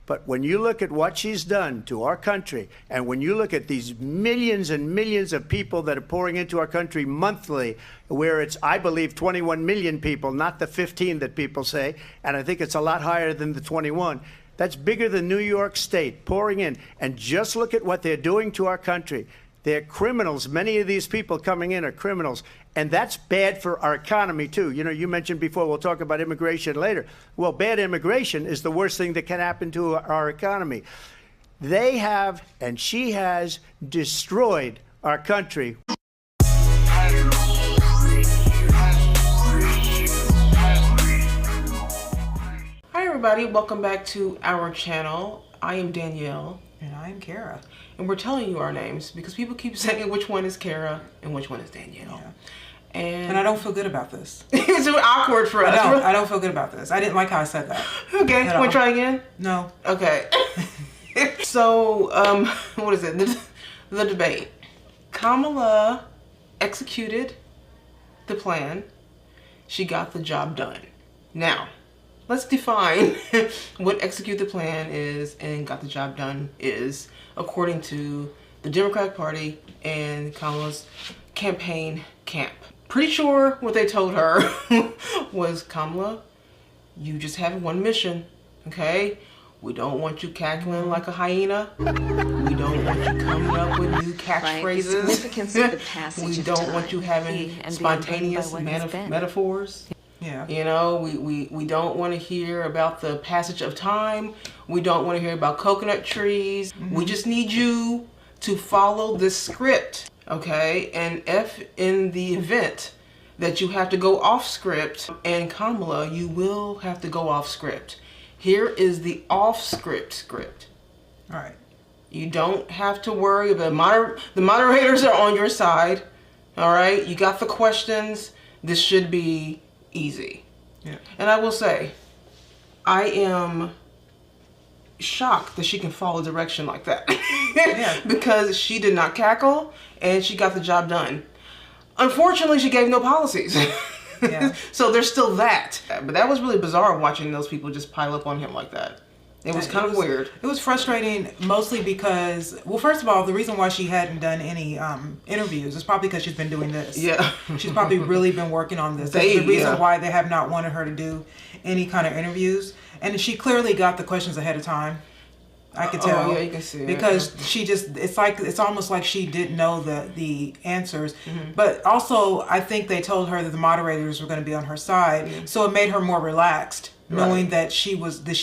But when you look at what she's done to our country, and when you look at these millions and millions of people that are pouring into our country monthly, where it's, I believe, 21 million people, not the 15 that people say, and I think it's a lot higher than the 21. That's bigger than New York State pouring in. And just look at what they're doing to our country. They're criminals. Many of these people coming in are criminals. And that's bad for our economy, too. You know, you mentioned before, we'll talk about immigration later. Well, bad immigration is the worst thing that can happen to our economy. They have, and she has, destroyed our country. Hi, everybody. Welcome back to our channel. I am Danielle. And I'm Kara. And we're telling you our names because people keep saying which one is Kara and which one is Danielle. Yeah. And I don't feel good about this. It's awkward for us. I don't feel good about this. I didn't like how I said that. Okay, want to try again? No. Okay. So, what is it? The debate. Kamala executed the plan. She got the job done. Now, let's define what execute the plan is and got the job done is according to the Democratic Party and Kamala's campaign camp. Pretty sure what they told her was, Kamala, you just have one mission, okay? We don't want you cackling like a hyena. We don't want you coming up with new catchphrases. The significance of the passage we of don't time. want you having spontaneous metaphors. Yeah. You know, we don't want to hear about the passage of time. We don't want to hear about coconut trees. We just need you to follow this script, okay? And if in the event that you have to go off script, and Kamala, you will have to go off script. Here is the off script. All right. You don't have to worry about the moderators are on your side. All right, you got the questions. This should be easy. Yeah. And I will say, I am shocked that she can follow direction like that. Yeah. Because she did not cackle and she got the job done. Unfortunately, she gave no policies. Yeah. So there's still that. But that was really bizarre watching those people just pile up on him like that. It was kind of weird. It was frustrating mostly because, well, first of all, the reason why she hadn't done any interviews is probably because she's been doing this. Yeah. She's probably really been working on this. That's the reason why they have not wanted her to do any kind of interviews. And she clearly got the questions ahead of time. I could tell. Oh, yeah, you can see it. Because she just, it's almost like she didn't know the answers. But also, I think they told her that the moderators were going to be on her side. So it made her more relaxed, knowing that she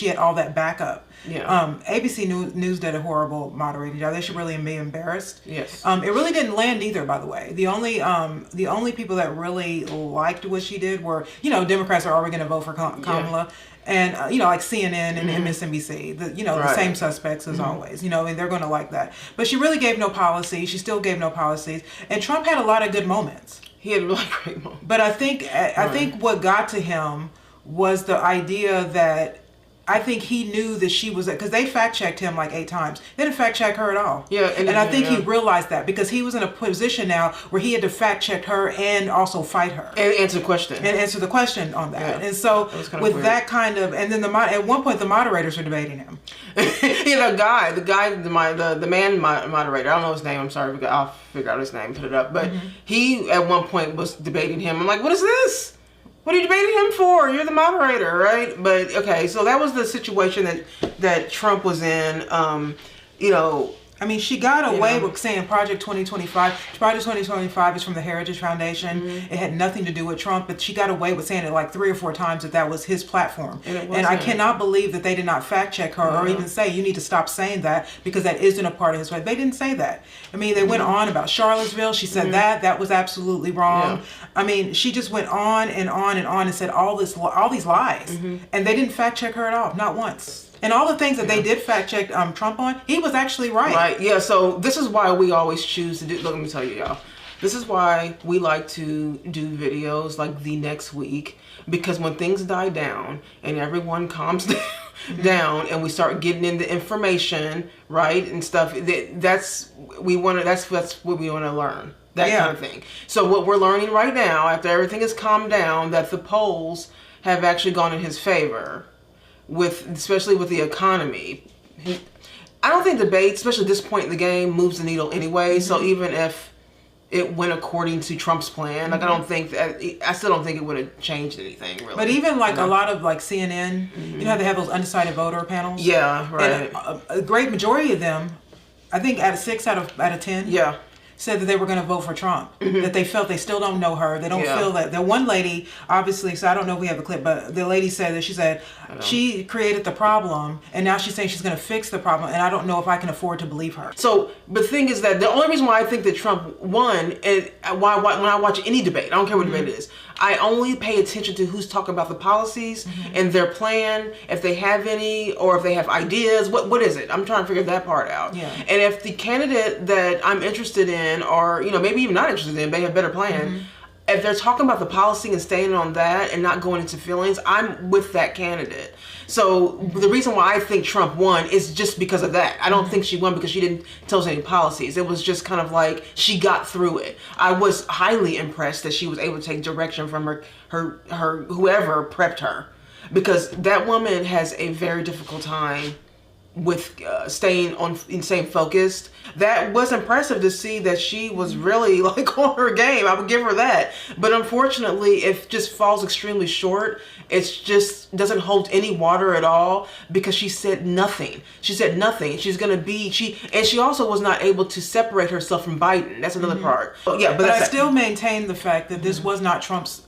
had all that backup. Yeah. ABC News did a horrible moderating job. They should really be embarrassed. Yes. It really didn't land either, by the way. The only people that really liked what she did were, Democrats are already going to vote for Kamala. Yeah. And, like CNN and MSNBC, the same suspects as always, and they're going to like that. But she really gave no policy. She still gave no policies. And Trump had a lot of good moments. He had really great moments. But I think what got to him was the idea that I think he knew that she was, because they fact checked him like 8 times. They didn't fact check her at all. Yeah, and I think he realized that because he was in a position now where he had to fact check her and also fight her and answer the question on that. Yeah. And so with weird. That kind of, and then at one point the moderators were debating him. Yeah, the man moderator. I don't know his name. I'm sorry. I'll figure out his name and put it up. But he at one point was debating him. I'm like, what is this? What are you debating him for? You're the moderator, right? But okay, so that was the situation that Trump was in. I mean, she got away with saying Project 2025. Project 2025 is from the Heritage Foundation. It had nothing to do with Trump, but she got away with saying it like 3 or 4 times that was his platform. And I cannot believe that they did not fact check her or even say, you need to stop saying that because that isn't a part of his way. They didn't say that. I mean, they went on about Charlottesville. She said that was absolutely wrong. Yeah. I mean, she just went on and on and on and said all these lies. And they didn't fact check her at all, not once. And all the things that they did fact check Trump on, he was actually right. Right, yeah, so this is why we always choose to do, let me tell you, y'all. This is why we like to do videos like the next week, because when things die down and everyone calms down and we start getting into information, right, and stuff, that's what we want to learn. That kind of thing. So what we're learning right now, after everything is calmed down, that the polls have actually gone in his favor. Especially with the economy, I don't think debate, especially at this point in the game, moves the needle anyway. So even if it went according to Trump's plan, like I still don't think it would have changed anything really. But even like a lot of like CNN, you know how they have those undecided voter panels? Yeah, right. And a great majority of them, I think out of 6 out of 10, Yeah. said that they were going to vote for Trump. That they felt they still don't know her. They don't feel that. The one lady, obviously, so I don't know if we have a clip, but the lady said that she created the problem, and now she's saying she's going to fix the problem, and I don't know if I can afford to believe her. So the thing is that the only reason why I think that Trump won, and why when I watch any debate, I don't care what debate it is, I only pay attention to who's talking about the policies and their plan, if they have any, or if they have ideas. What is it? I'm trying to figure that part out. Yeah. And if the candidate that I'm interested in, or maybe even not interested in, they have a better plan. If they're talking about the policy and staying on that and not going into feelings, I'm with that candidate. So the reason why I think Trump won is just because of that. I don't think she won because she didn't tell us any policies. It was just kind of like she got through it. I was highly impressed that she was able to take direction from her whoever prepped her, because that woman has a very difficult time with staying focused. That was impressive to see that she was really like on her game. I would give her that. But unfortunately, it just falls extremely short. It just doesn't hold any water at all because she said nothing. She said nothing. She's gonna be she also was not able to separate herself from Biden. That's another part. But I still maintain the fact that this was not Trump's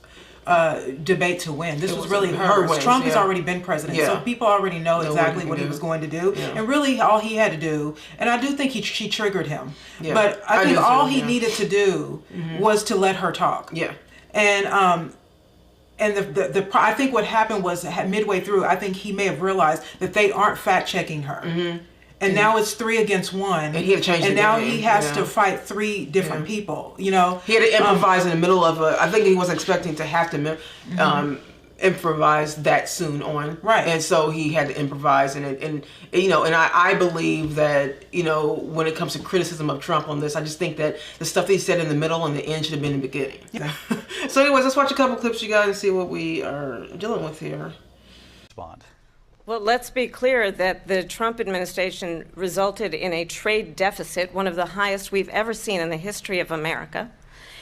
debate to win. This was really hers. win. Trump has already been president, so people already know exactly what he was going to do, and really all he had to do. And I do think she triggered him, but I think all he needed to do was to let her talk. Yeah, and I think what happened was midway through, I think he may have realized that they aren't fact checking her. And now it's 3 against 1. And he had to change the now game. he has to fight 3 different people. He had to improvise in the middle of I think he wasn't expecting to have to improvise that soon on. Right. And so he had to improvise, and I believe that when it comes to criticism of Trump on this, I just think that the stuff that he said in the middle and the end should have been in the beginning. Yeah. So anyways, let's watch a couple clips, you guys, and see what we are dealing with here. Respond. Well, let's be clear that the Trump administration resulted in a trade deficit, one of the highest we've ever seen in the history of America.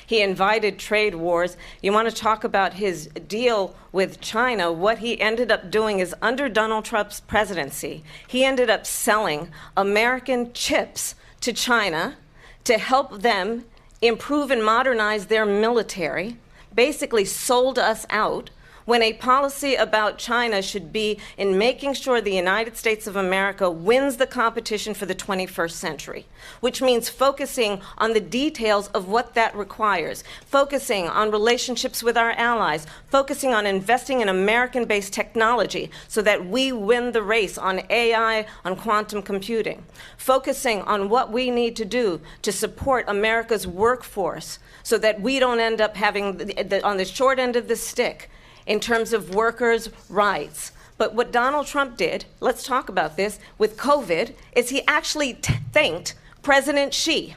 He invited trade wars. You want to talk about his deal with China? What he ended up doing is, under Donald Trump's presidency, he ended up selling American chips to China to help them improve and modernize their military, basically sold us out, when a policy about China should be in making sure the United States of America wins the competition for the 21st century, which means focusing on the details of what that requires, focusing on relationships with our allies, focusing on investing in American-based technology so that we win the race on AI, on quantum computing, focusing on what we need to do to support America's workforce so that we don't end up having, on the short end of the stick, in terms of workers' rights. But what Donald Trump did, let's talk about this, with COVID, is he actually thanked President Xi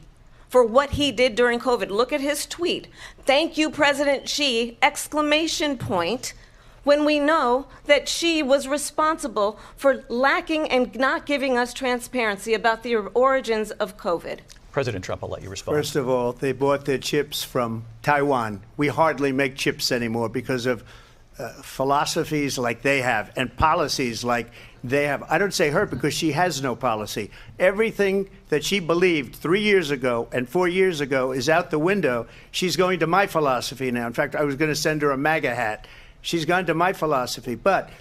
for what he did during COVID. Look at his tweet. "Thank you, President Xi," exclamation point, when we know that Xi was responsible for lacking and not giving us transparency about the origins of COVID. President Trump, I'll let you respond. First of all, they bought their chips from Taiwan. We hardly make chips anymore because of philosophies like they have and policies like they have. I don't say her because she has no policy. Everything that she believed 3 years ago and 4 years ago is out the window. She's going to my philosophy now. In fact, I was going to send her a MAGA hat. She's gone to my philosophy. But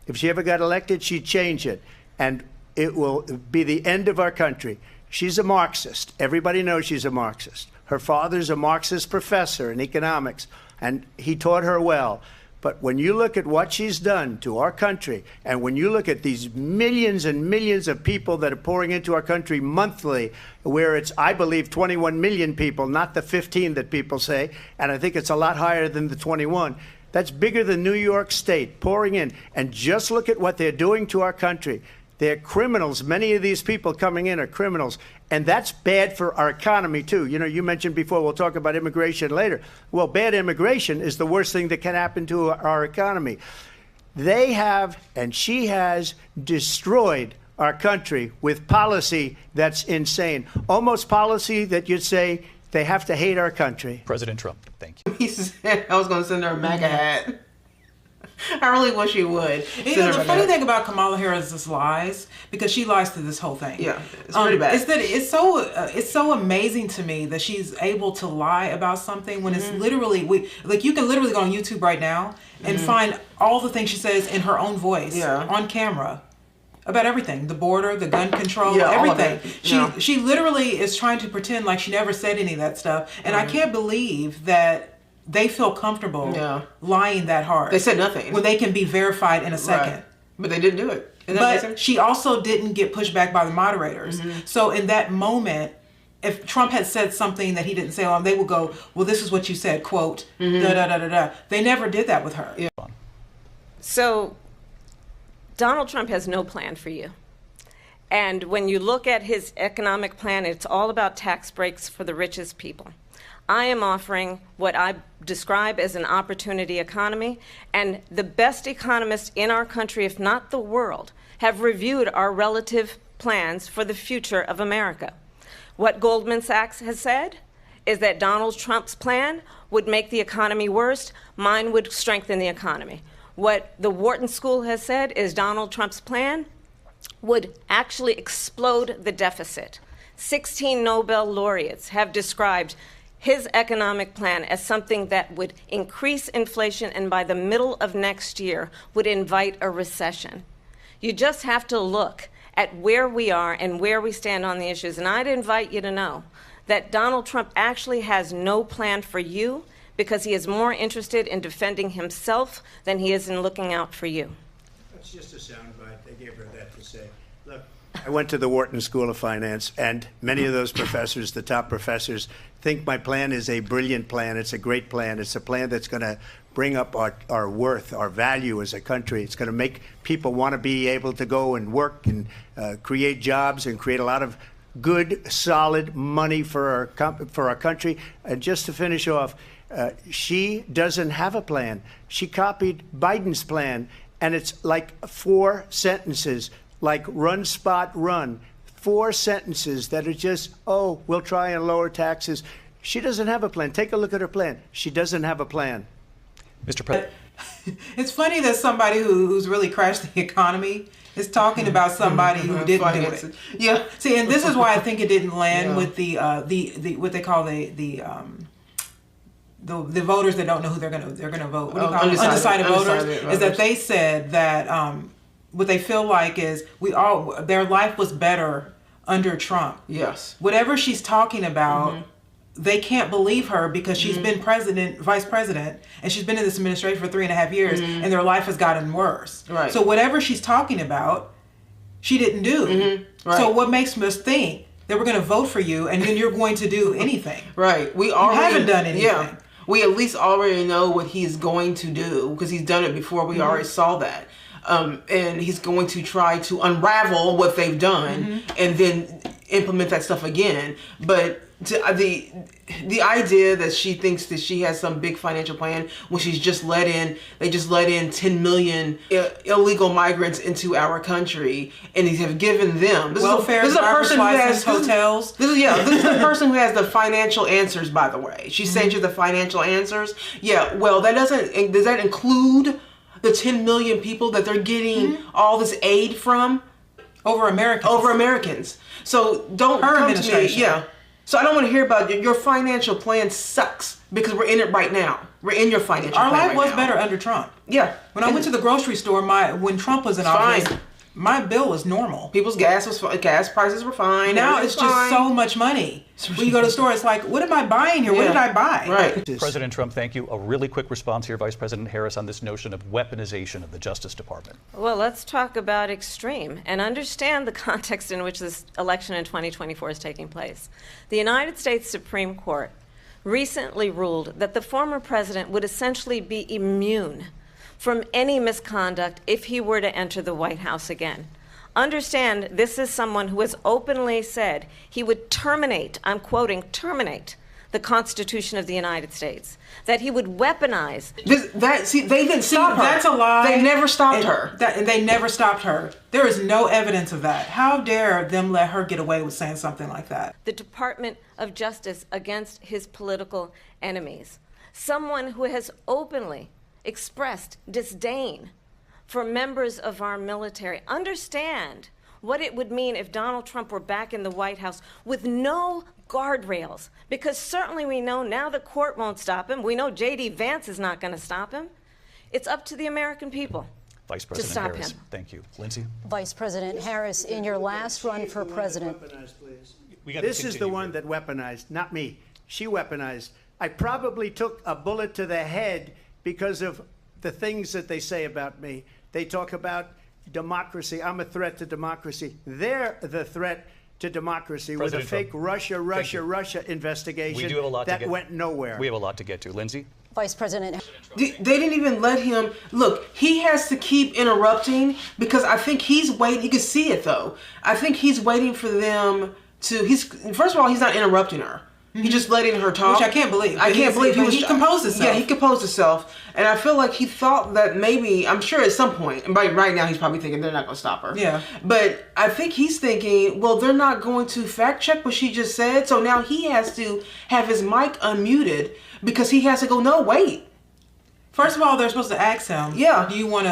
if she ever got elected, she'd change it. And it will be the end of our country. She's a Marxist. Everybody knows she's a Marxist. Her father's a Marxist professor in economics, and he taught her well. But when you look at what she's done to our country, and when you look at these millions and millions of people that are pouring into our country monthly, where it's, I believe, 21 million people, not the 15 that people say, and I think it's a lot higher than the 21. That's bigger than New York State pouring in. And just look at what they're doing to our country. They're criminals. Many of these people coming in are criminals. And that's bad for our economy, too. You mentioned before, we'll talk about immigration later. Well, bad immigration is the worst thing that can happen to our economy. They have, and she has, destroyed our country with policy that's insane. Almost policy that you'd say they have to hate our country. President Trump, thank you. He said I was going to send her a MAGA hat. I really wish he would. You know, the funny thing about Kamala Harris is lies, because she lies through this whole thing. Yeah, it's pretty bad. Is that it's so amazing to me that she's able to lie about something when it's literally you can literally go on YouTube right now and find all the things she says in her own voice on camera about everything, the border, the gun control, everything. She literally is trying to pretend like she never said any of that stuff, and I can't believe that they feel comfortable lying that hard. They said nothing. When they can be verified in a second. Right. But they didn't do it. But she also didn't get pushed back by the moderators. So in that moment, if Trump had said something that he didn't say, they would go, well, this is what you said, quote, da-da-da-da-da. They never did that with her. Yeah. So Donald Trump has no plan for you. And when you look at his economic plan, it's all about tax breaks for the richest people. I am offering what I describe as an opportunity economy, and the best economists in our country, if not the world, have reviewed our relative plans for the future of America. What Goldman Sachs has said is that Donald Trump's plan would make the economy worse, mine would strengthen the economy. What the Wharton School has said is Donald Trump's plan would actually explode the deficit. 16 Nobel laureates have described his economic plan as something that would increase inflation and by the middle of next year would invite a recession. You just have to look at where we are and where we stand on the issues. And I'd invite you to know that Donald Trump actually has no plan for you because he is more interested in defending himself than he is in looking out for you. That's just a soundbite. They gave her that to say. Look, I went to the Wharton School of Finance, and many of those professors, the top professors, think my plan is a brilliant plan. It's a great plan. It's a plan that's going to bring up our worth, our value as a country. It's going to make people want to be able to go and work and create jobs and create a lot of good, solid money for our country. And just to finish off, she doesn't have a plan. She copied Biden's plan, and it's like 4 sentences. Like run, spot, run. 4 sentences that are just, we'll try and lower taxes. She doesn't have a plan. Take a look at her plan. She doesn't have a plan. Mr. President. It's funny that somebody who's really crashed the economy is talking about somebody who didn't do it. Yeah. See, and this is why I think it didn't land with the what they call the voters that don't know who they're gonna vote. What do you call them? Undecided voters. Is that they said that what they feel like is their life was better under Trump. Yes. Whatever she's talking about, they can't believe her because she's been vice president, and she's been in this administration for 3.5 years, and their life has gotten worse. Right. So whatever she's talking about, she didn't do. Right. So what makes us think that we're going to vote for you and then you're going to do anything? Right. We already haven't done anything. Yeah. We at least already know what he's going to do because he's done it before. We already saw that. And he's going to try to unravel what they've done and then implement that stuff again. But the idea that she thinks that she has some big financial plan when they just let in 10 million illegal migrants into our country, and they have given them welfare, this is a person who has hotels. This is a person who has the financial answers. By the way, she sent you the financial answers. Yeah, well, does that include the 10 million people that they're getting all this aid from? Over Americans. So don't her come administration. To me. Yeah. So I don't want to hear about your financial plan sucks because we're in it right now. We're in your financial plan. Our life right was now. better under Trump. Yeah. When I went to the grocery store, when Trump was in office, fine. My bill was normal. People's gas prices were fine. Now it's just so much money. When you go to the store, it's like, what am I buying here? What did I buy? Right. President Trump, thank you. A really quick response here, Vice President Harris, on this notion of weaponization of the Justice Department. Well, let's talk about extreme and understand the context in which this election in 2024 is taking place. The United States Supreme Court recently ruled that the former president would essentially be immune from any misconduct if he were to enter the White House again. Understand, this is someone who has openly said he would terminate, I'm quoting, terminate the Constitution of the United States, that he would weaponize. They didn't stop her. That's a lie. They never stopped her. And they never stopped her. There is no evidence of that. How dare them let her get away with saying something like that? The Department of Justice against his political enemies. Someone who has openly expressed disdain for members of our military. Understand what it would mean if Donald Trump were back in the White House with no guardrails, because certainly we know now the court won't stop him. We know J.D. Vance is not going to stop him. It's up to the American people Vice to President stop Harris, him. thank you. Lindsay? Vice President Harris, in your last run for president. This is the one that weaponized, not me. She weaponized. I probably took a bullet to the head because of the things that they say about me. They talk about democracy. I'm a threat to democracy. They're the threat to democracy President with a fake Trump. Russia investigation We do have a lot that to get. went nowhere. We have a lot to get to. Lindsay? Vice President. They didn't even let him. Look, he has to keep interrupting because I think he's waiting. You can see it though. I think he's waiting for them to. First of all, he's not interrupting her. He's just letting her talk. Which I can't believe. I can't believe he composed himself. Yeah, he composed himself. And I feel like he thought that maybe, I'm sure at some point, and right now he's probably thinking they're not going to stop her. Yeah. But I think he's thinking, well, they're not going to fact check what she just said. So now he has to have his mic unmuted because he has to go, no, wait. First of all, they're supposed to ask him. Yeah. Do you want?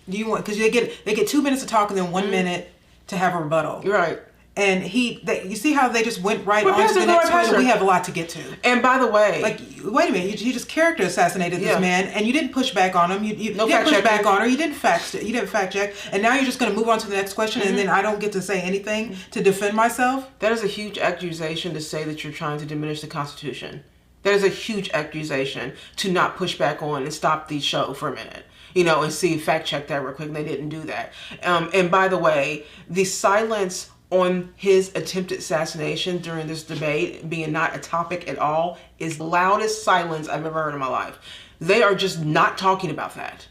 Because they get 2 minutes to talk and then 1 minute to have a rebuttal. You're right. And you see how they just went right We're on to passing the the next right question? past We her. have a lot to get to. And by the way, Like, wait a minute, you just character assassinated this Yeah. man, and you didn't push back on him. You No didn't fact push back checking. on her. You didn't fact check, and now you're just going to move on to the next question, and then I don't get to say anything to defend myself. that is a huge accusation to say that you're trying to diminish the Constitution. That is a huge accusation to not push back on and stop the show for a minute. And see, fact check that real quick. They didn't do that. And by the way, the silence on his attempted assassination during this debate being not a topic at all is the loudest silence I've ever heard in my life. They are just not talking about that.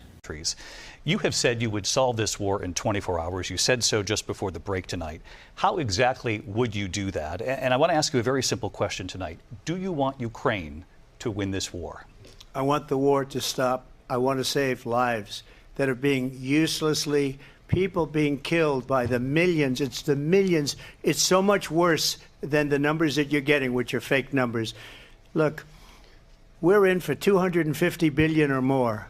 You have said you would solve this war in 24 hours. You said so just before the break tonight. How exactly would you do that? And I want to ask you a very simple question tonight. Do you want Ukraine to win this war? I want the war to stop. I want to save lives that are being people being killed by the millions. It's the millions. It's so much worse than the numbers that you're getting, which are fake numbers. Look, we're in for 250 billion or more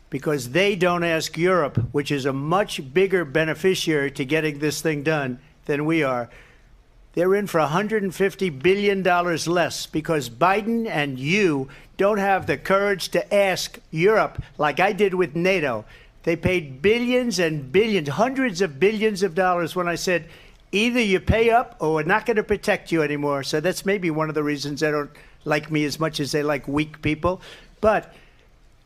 because they don't ask Europe, which is a much bigger beneficiary to getting this thing done than we are. They're in for $150 billion less because Biden and you don't have the courage to ask Europe like I did with NATO. They paid billions and billions, hundreds of billions of dollars when I said, either you pay up or we're not going to protect you anymore. So that's maybe one of the reasons they don't like me as much as they like weak people. But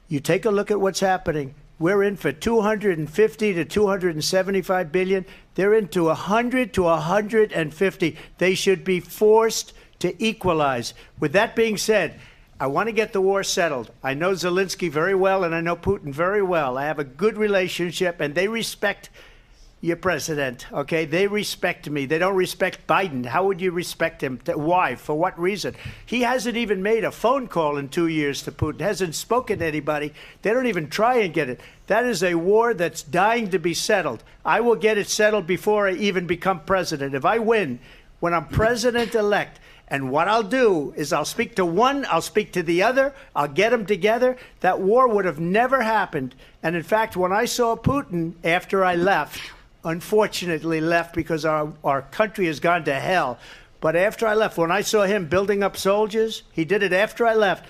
you take a look at what's happening. We're in for 250 to 275 billion. They're into 100 to 150. They should be forced to equalize. With that being said, I want to get the war settled. I know Zelensky very well, and I know Putin very well. I have a good relationship, and they respect your president, okay? They respect me. They don't respect Biden. How would you respect him? Why? For what reason? He hasn't even made a phone call in 2 years to Putin, hasn't spoken to anybody. They don't even try and get it. That is a war that's dying to be settled. I will get it settled before I even become president. If I win, when I'm president-elect, and what I'll do is I'll speak to one, I'll speak to the other, I'll get them together. That war would have never happened. And in fact, when I saw Putin after I left, unfortunately left because our country has gone to hell. But after I left, when I saw him building up soldiers, he did it after I left,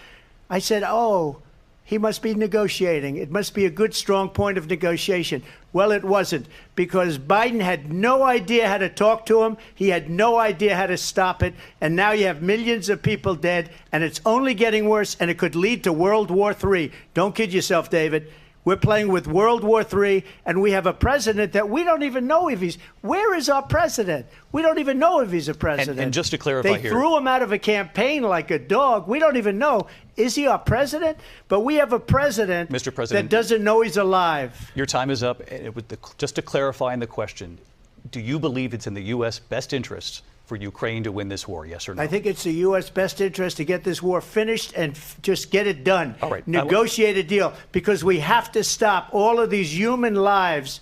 I said, oh, he must be negotiating. It must be a good, strong point of negotiation. Well, it wasn't, because Biden had no idea how to talk to him. He had no idea how to stop it. And now you have millions of people dead, and it's only getting worse, and it could lead to World War III. Don't kid yourself, David. We're playing with World War III, and we have a president that we don't even know if where is our president? We don't even know if he's a president. And just to clarify they here. threw him out of a campaign like a dog. We don't even know. Is he our president? But we have a president, Mr. President, that doesn't know he's alive. Your time is up. Just to clarify in the question, Do you believe it's in the U.S. best interests for Ukraine to win this war, yes or no? I think it's the U.S. best interest to get this war finished and just get it done. All right. Negotiate a deal, because we have to stop all of these human lives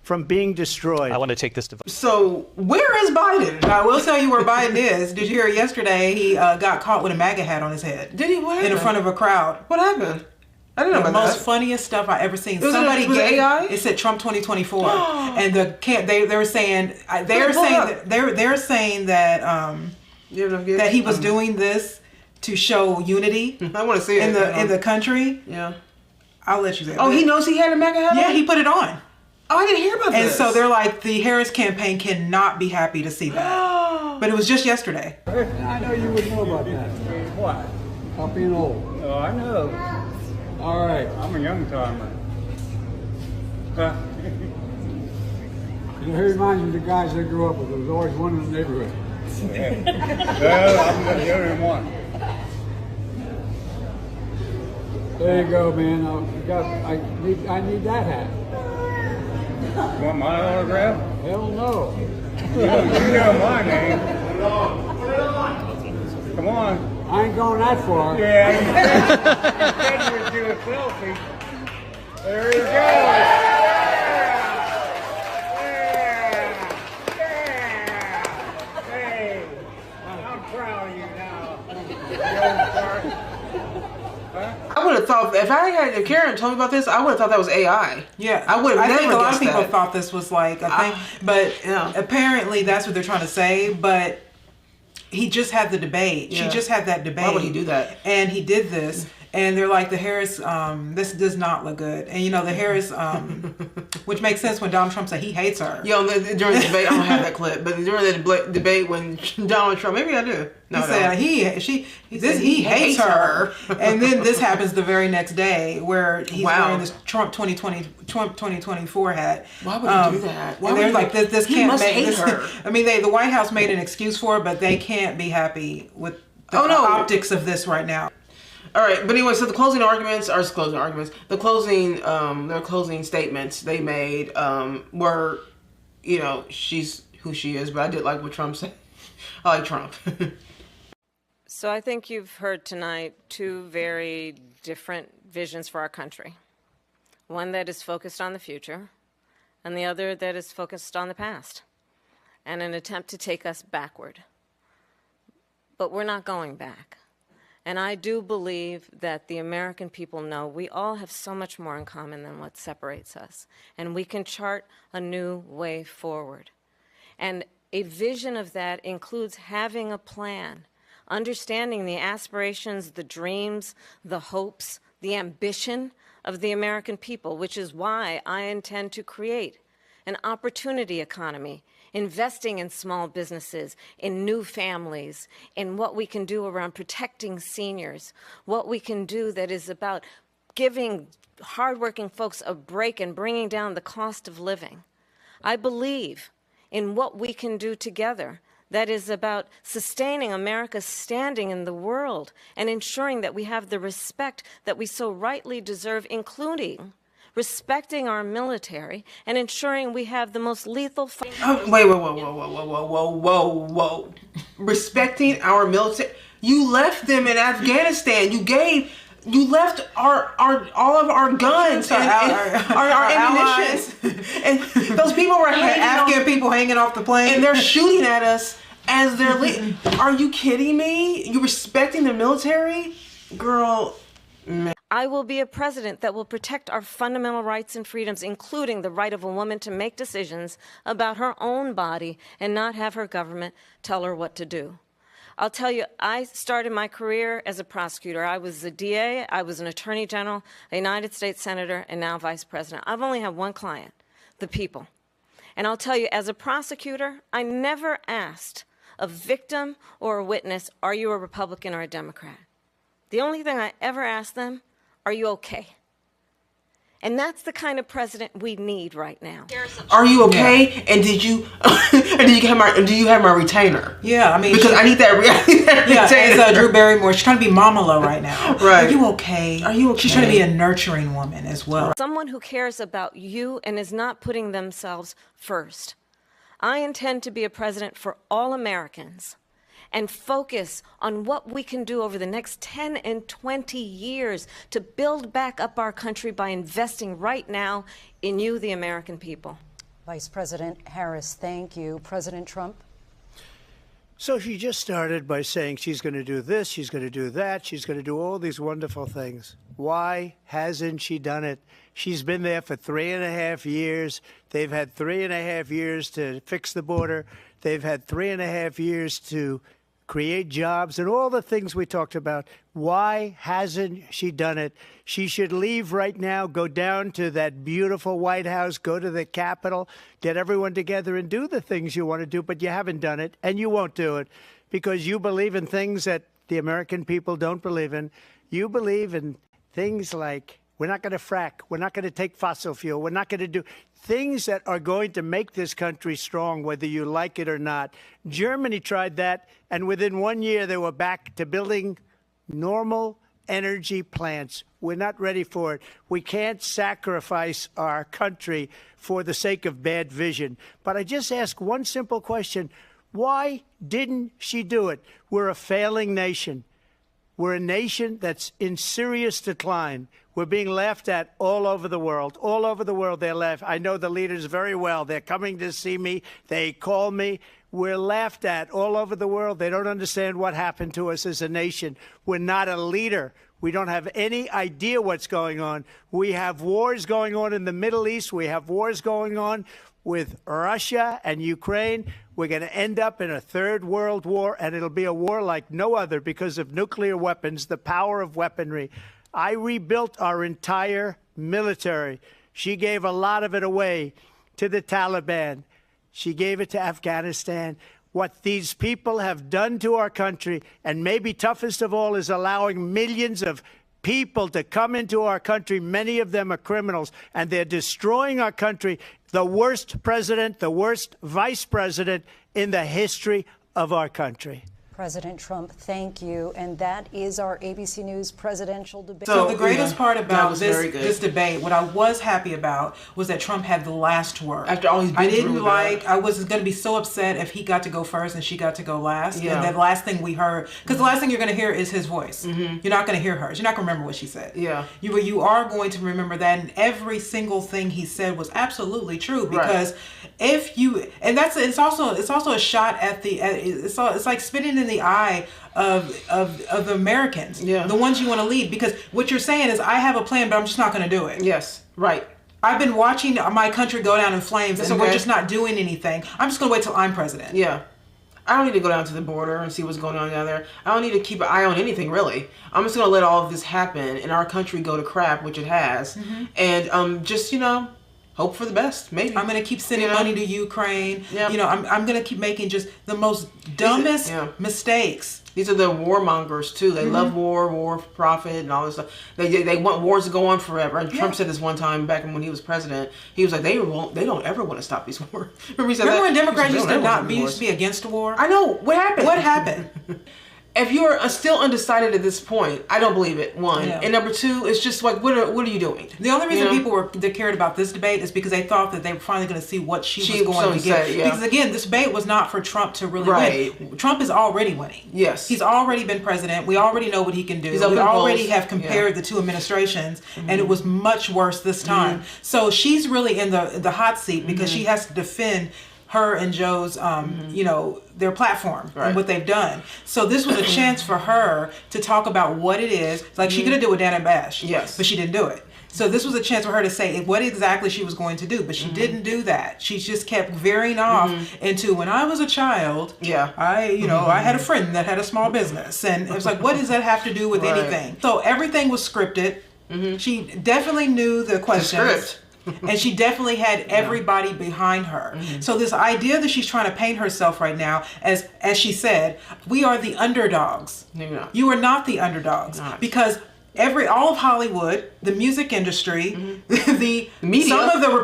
from being destroyed. I want to take this to... So where is Biden? I will tell you where Biden is. Did you hear yesterday he got caught with a MAGA hat on his head? Did he? What happened? In front of a crowd. What happened? I didn't know The about most that. funniest stuff I ever seen. Was it AI? It said Trump 2024, and they were saying they're saying that that he was doing this to show unity. I want to see it in the country. Yeah. I'll let you say. Oh, he knows he had a MAGA hat on? Yeah, he put it on. Oh, I didn't hear about And this. so they're like, the Harris campaign cannot be happy to see that. But it was just yesterday. I know you would know about that. What? About being old. Oh, I know. All right. I'm a young timer. He reminds me of the guys I grew up with. There was always one in the neighborhood. Well, I'm the only one. There you go, man. I need that hat. Want my autograph? Hell no. You know my name. Come on. I ain't going that far. Yeah. You said you would do a selfie. There he goes. Yeah. Hey, I'm proud of you now. I would have thought, if Karen told me about this, I would have thought that was AI. Yeah, I would have never think a lot of guessed people that. thought this was like a thing, but apparently that's what they're trying to say. But he just had the debate. Yeah. She just had that debate. Why would he do that? And he did this. And they're like, the Harris, this does not look good. And you know, the Harris, which makes sense when Donald Trump said he hates her. During the debate, I don't have that clip, but during the debate when Donald Trump, maybe I do. No, He said he hates her. And then this happens the very next day where he's wearing this Trump 2024 hat. Why would he do that? And they're like, this he can't must make hate this. her. I mean, the White House made an excuse for it, but they can't be happy with the optics of this right now. All right, but anyway, so the closing statements they made were, you know, she's who she is, but I did like what Trump said. I like Trump. So I think you've heard tonight two very different visions for our country. One that is focused on the future, and the other that is focused on the past, and an attempt to take us backward. But we're not going back. And I do believe that the American people know we all have so much more in common than what separates us. And we can chart a new way forward. And a vision of that includes having a plan, understanding the aspirations, the dreams, the hopes, the ambition of the American people, which is why I intend to create an opportunity economy, investing in small businesses, in new families, in what we can do around protecting seniors, what we can do that is about giving hardworking folks a break and bringing down the cost of living. I believe in what we can do together that is about sustaining America's standing in the world and ensuring that we have the respect that we so rightly deserve, including respecting our military and ensuring we have the most lethal... Whoa. Respecting our military. You left them in Afghanistan. You left all of our guns and our ammunition. And those people were Afghan people hanging off the plane. and they're shooting at us as they're leaving. Are you kidding me? You respecting the military? Girl, man. I will be a president that will protect our fundamental rights and freedoms, including the right of a woman to make decisions about her own body and not have her government tell her what to do. I'll tell you, I started my career as a prosecutor. I was a DA, I was an attorney general, a United States senator, and now vice president. I've only had one client, the people. And I'll tell you, as a prosecutor, I never asked a victim or a witness, are you a Republican or a Democrat? The only thing I ever asked them, are you okay? And that's the kind of president we need right now. Are you okay? Yeah. And do you have my retainer? Yeah, I mean, because I need that retainer. It's Drew Barrymore. She's trying to be Mama Lo right now. Right? Are you okay? Are you okay? She's trying to be a nurturing woman as well. Someone who cares about you and is not putting themselves first. I intend to be a president for all Americans and focus on what we can do over the next 10 and 20 years to build back up our country by investing right now in you, the American people. Vice President Harris, thank you. President Trump? So she just started by saying she's going to do this, she's going to do that, she's going to do all these wonderful things. Why hasn't she done it? She's been there for 3.5 years. They've had 3.5 years to fix the border. They've had 3.5 years to create jobs and all the things we talked about. Why hasn't she done it? She should leave right now, go down to that beautiful White House, go to the Capitol, get everyone together and do the things you want to do, but you haven't done it, and you won't do it because you believe in things that the American people don't believe in. You believe in things like we're not going to frack, we're not going to take fossil fuel, we're not going to do things that are going to make this country strong, whether you like it or not. Germany tried that, and within 1 year they were back to building normal energy plants. We're not ready for it. We can't sacrifice our country for the sake of bad vision. But I just ask one simple question. Why didn't she do it? We're a failing nation. We're a nation that's in serious decline. We're being laughed at all over the world. All over the world, they're laughed. I know the leaders very well. They're coming to see me. They call me. We're laughed at all over the world. They don't understand what happened to us as a nation. We're not a leader. We don't have any idea what's going on. We have wars going on in the Middle East. We have wars going on with Russia and Ukraine. We're going to end up in a third world war, and it'll be a war like no other because of nuclear weapons, the power of weaponry. I rebuilt our entire military. She gave a lot of it away to the Taliban. She gave it to Afghanistan. What these people have done to our country, and maybe toughest of all, is allowing millions of people to come into our country. Many of them are criminals, and they're destroying our country. The worst president, the worst vice president in the history of our country. President Trump, thank you. And that is our ABC News presidential debate. So the greatest part about this this debate, what I was happy about, was that Trump had the last word. After all he's been I didn't through like, I was going to be so upset if he got to go first and she got to go last. Yeah. And that last thing we heard, because the last thing you're going to hear is his voice. You're not going to hear hers. You're not going to remember what she said. Yeah. You are going to remember that, and every single thing he said was absolutely true, because if you, and that's, it's also a shot at the, it's like spitting in the eye of Americans, the ones you want to lead, because what you're saying is, I have a plan, but I'm just not going to do it. Yes, right. I've been watching my country go down in flames, and we're just not doing anything. I'm just going to wait till I'm president. Yeah. I don't need to go down to the border and see what's going on down there. I don't need to keep an eye on anything, really. I'm just going to let all of this happen and our country go to crap, which it has. And just, hope for the best, maybe. I'm going to keep sending money to Ukraine. Yeah. I'm going to keep making just the most dumbest mistakes. These are the warmongers too. They love war profit, and all this stuff. They want wars to go on forever. And Trump said this one time back when he was president. He was like, they don't ever want to stop these wars. Remember he said when that? Democrats He said, used to be against the war? I know. What happened? What happened? If you're still undecided at this point, I don't believe it, one. Yeah. And number two, it's just like, what are you doing? The only reason people that cared about this debate is because they thought that they were finally going to see what she was going to get. Because again, this debate was not for Trump to really win. Trump is already winning. Yes. He's already been president. We already know what he can do. He's up We in already polls. have compared the two administrations, and it was much worse this time. So she's really in the hot seat because she has to defend her and Joe's, their platform and what they've done. So this was a chance for her to talk about what it is. Like she could have did with Dana Bash, but she didn't do it. So this was a chance for her to say what exactly she was going to do, but she didn't do that. She just kept veering off into, when I was a child, I had a friend that had a small business, and it was like, what does that have to do with anything? So everything was scripted. She definitely knew the questions. The script. And she definitely had everybody behind her. So this idea that she's trying to paint herself right now as she said, we are the underdogs. No, you're not. You are not the underdogs. Not. Because all of Hollywood, the music industry, the media, some of the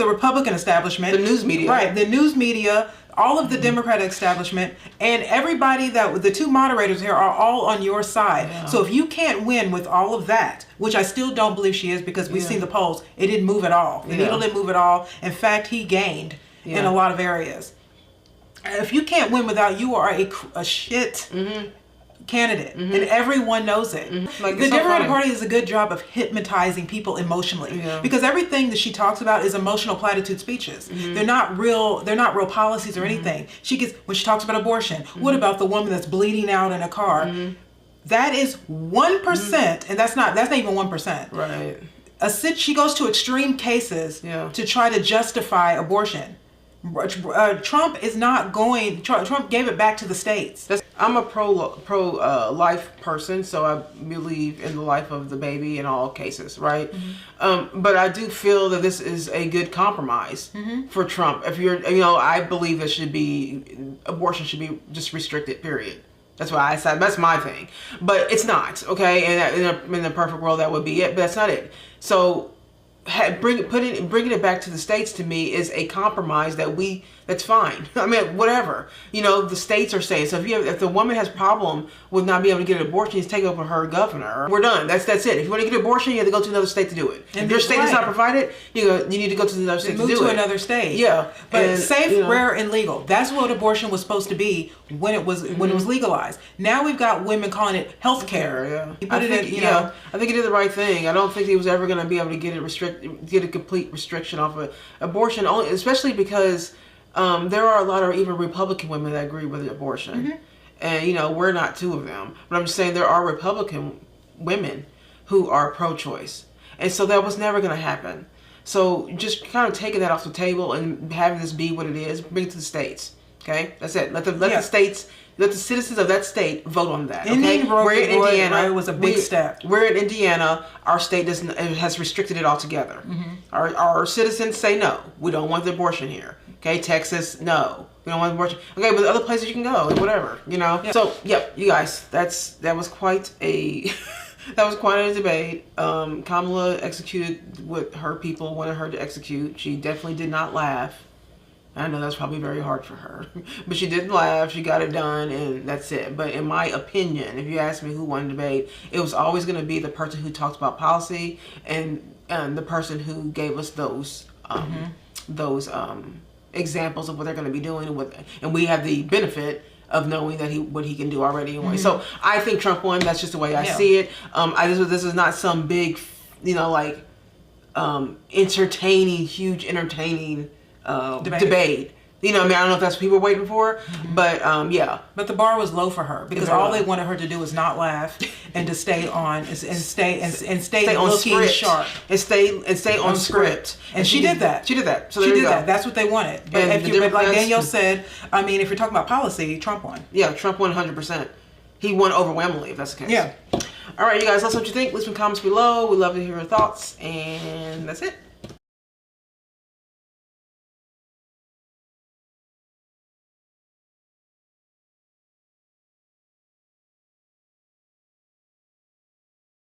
Republican establishment, the news media, the news media, all of the Democratic establishment, and everybody the two moderators here are all on your side. Yeah. So if you can't win with all of that, which I still don't believe she is, because we've seen the polls, it didn't move at all. The needle didn't move at all. In fact, he gained in a lot of areas. If you can't win without, you are a shit candidate, and everyone knows it. Like, the Democratic Party does a good job of hypnotizing people emotionally, because everything that she talks about is emotional platitude speeches. They're not real policies or anything. When she talks about abortion, what about the woman that's bleeding out in a car? That is 1%, and that's not even 1%. Right. She goes to extreme cases to try to justify abortion. Trump is not going. Trump gave it back to the states. I'm a pro life person, so I believe in the life of the baby in all cases, right? But I do feel that this is a good compromise for Trump. If I believe abortion should be just restricted, period. That's why I said that's my thing. But it's not, okay? And in the perfect world, that would be it. But that's not it. So bringing it back to the states, to me, is a compromise that's fine. I mean, whatever, the states are saying. So if the woman has a problem with not being able to get an abortion, just take over her governor. We're done. That's it. If you want to get an abortion, you have to go to another state to do it. And if your state does not provide it, you need to go to another state to do it. Move to another state. Yeah, but safe, rare, and legal. That's what abortion was supposed to be when it was legalized. Now we've got women calling it health care. I think he did the right thing. I don't think he was ever going to be able to get a complete restriction off of abortion, especially because there are a lot of even Republican women that agree with abortion. And, we're not two of them. But I'm just saying there are Republican women who are pro-choice. And so that was never going to happen. So just kind of taking that off the table and having this be what it is, bring it to the states. Okay? That's it. Let the states, let the citizens of that state vote on that. Okay? We're in Indiana. It was a big step. We're in Indiana. Our state has restricted it altogether. Our citizens say no. We don't want the abortion here. Okay, Texas, no, we don't want abortion. Okay, but other places you can go, whatever, So, you guys, that was quite a debate. Kamala executed what her people wanted her to execute. She definitely did not laugh. I know that's probably very hard for her, but she didn't laugh. She got it done, and that's it. But in my opinion, if you ask me who won the debate, it was always going to be the person who talked about policy and the person who gave us those examples of what they're going to be doing, and we have the benefit of knowing that what he can do already anyway. So I think Trump won. That's just the way I see it. This is not some big, huge entertaining debate. I don't know if that's what people were waiting for, but But the bar was low for her because all they wanted her to do was not laugh and to stay on and stay looking script. sharp and stay on script. And she did that. She did that. So she there you did go. that. That's what they wanted. But, but like Danielle said, I mean, if you're talking about policy, Trump won. Yeah, Trump won 100%. He won overwhelmingly, if that's the case. Yeah. All right, you guys, let us know what you think. Leave some comments below. We'd love to hear your thoughts. And that's it.